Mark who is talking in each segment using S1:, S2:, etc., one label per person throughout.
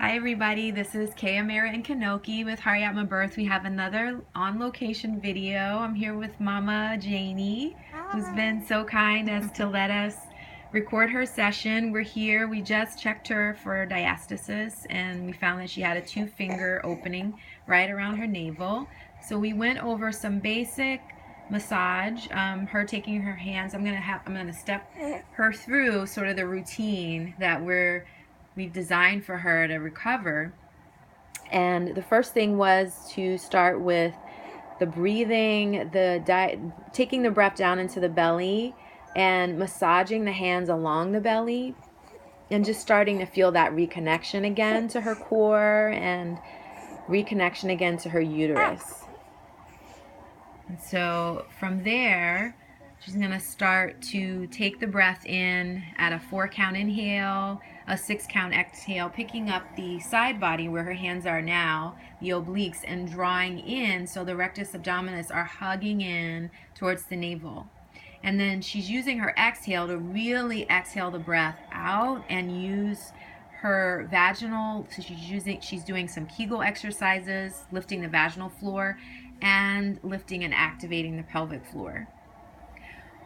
S1: Hi everybody, this is Keya, and Kanoki with Hurry Up My Birth. We have another on location video. I'm here with Mama Janie, who's been so kind as to let us record her session. We're here, we just checked her for diastasis and we found that she had a 2-finger opening right around her navel. So we went over some basic massage, her taking her hands. I'm gonna step her through sort of the routine that we've designed for her to recover. And the first thing was to start with the breathing, taking the breath down into the belly and massaging the hands along the belly and just starting to feel that reconnection again to her core and reconnection again to her uterus. And so from there, she's going to start to take the breath in at a 4-count inhale, a 6-count exhale, picking up the side body where her hands are now, the obliques, and drawing in so the rectus abdominis are hugging in towards the navel. And then she's using her exhale to really exhale the breath out and use her vaginal, so she's doing some Kegel exercises, lifting the vaginal floor and lifting and activating the pelvic floor.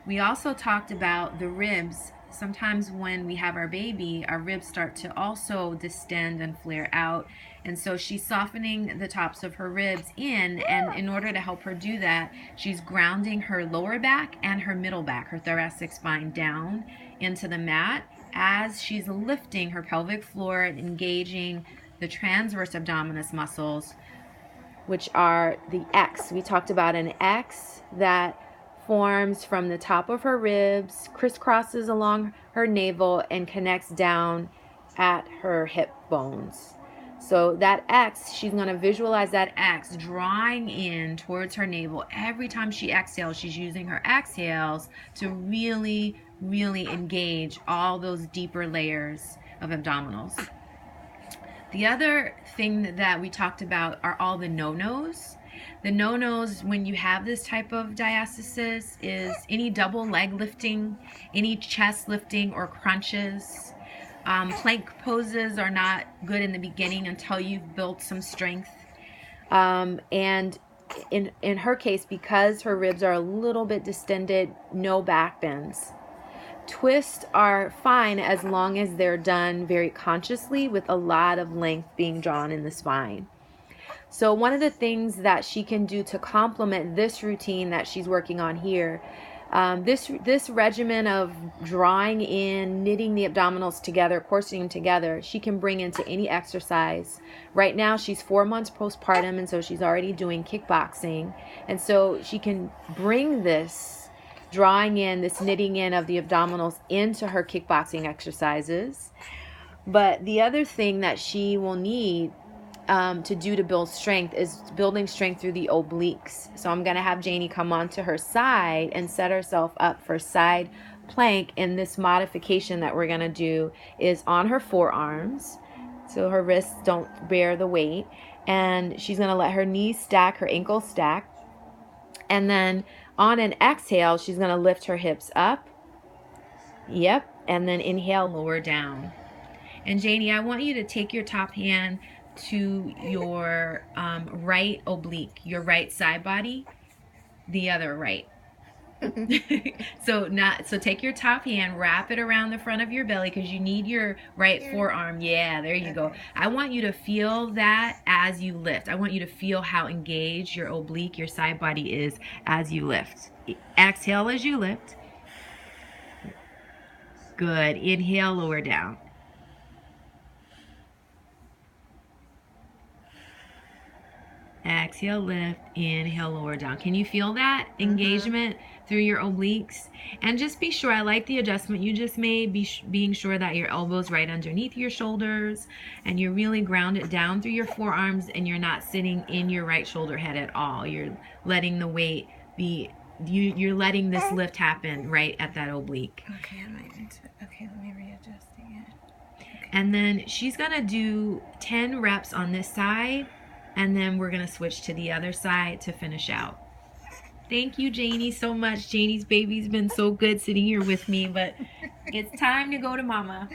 S1: We also talked about the ribs. Sometimes when we have our baby, our ribs start to also distend and flare out. And so she's softening the tops of her ribs in, and in order to help her do that, she's grounding her lower back and her middle back, her thoracic spine, down into the mat as she's lifting her pelvic floor and engaging the transverse abdominis muscles, which are the X. We talked about an X that forms from the top of her ribs, crisscrosses along her navel, and connects down at her hip bones. So that X, she's going to visualize that X drawing in towards her navel. Every time she exhales, she's using her exhales to really, really engage all those deeper layers of abdominals. The other thing that we talked about are all the no-nos. The no-nos when you have this type of diastasis is any double leg lifting, any chest lifting or crunches. Plank poses are not good in the beginning until you've built some strength. And in her case, because her ribs are a little bit distended, no back bends. Twists are fine as long as they're done very consciously with a lot of length being drawn in the spine. So one of the things that she can do to complement this routine that she's working on here, this regimen of drawing in, knitting the abdominals together, coursing them together, she can bring into any exercise. Right now she's 4 months postpartum, and so she's already doing kickboxing. And so she can bring this drawing in, this knitting in of the abdominals into her kickboxing exercises. But the other thing that she will need to do to build strength is building strength through the obliques. So I'm going to have Janie come onto her side and set herself up for side plank. And this modification that we're going to do is on her forearms, so her wrists don't bear the weight. And she's going to let her knees stack, her ankles stack. And then on an exhale, she's going to lift her hips up. Yep. And then inhale, lower down. And Janie, I want you to take your top hand to your right oblique, your right side body, the other right. So take your top hand, wrap it around the front of your belly because you need your right forearm. Yeah, there you go. I want you to feel that as you lift. I want you to feel how engaged your oblique, your side body is as you lift. Exhale as you lift. Good. Inhale, lower down. Exhale, lift, inhale, lower down. Can you feel that engagement through your obliques? And just be sure, I like the adjustment you just made, being sure that your elbow's right underneath your shoulders and you're really grounded down through your forearms and you're not sitting in your right shoulder head at all. You're letting the weight be, you're letting this lift happen right at that oblique.
S2: Okay, let me readjusting it. Okay.
S1: And then she's gonna do 10 reps on this side, and then we're going to switch to the other side to finish out. Thank you, Janie, so much. Janie's baby's been so good sitting here with me, but it's time to go to Mama.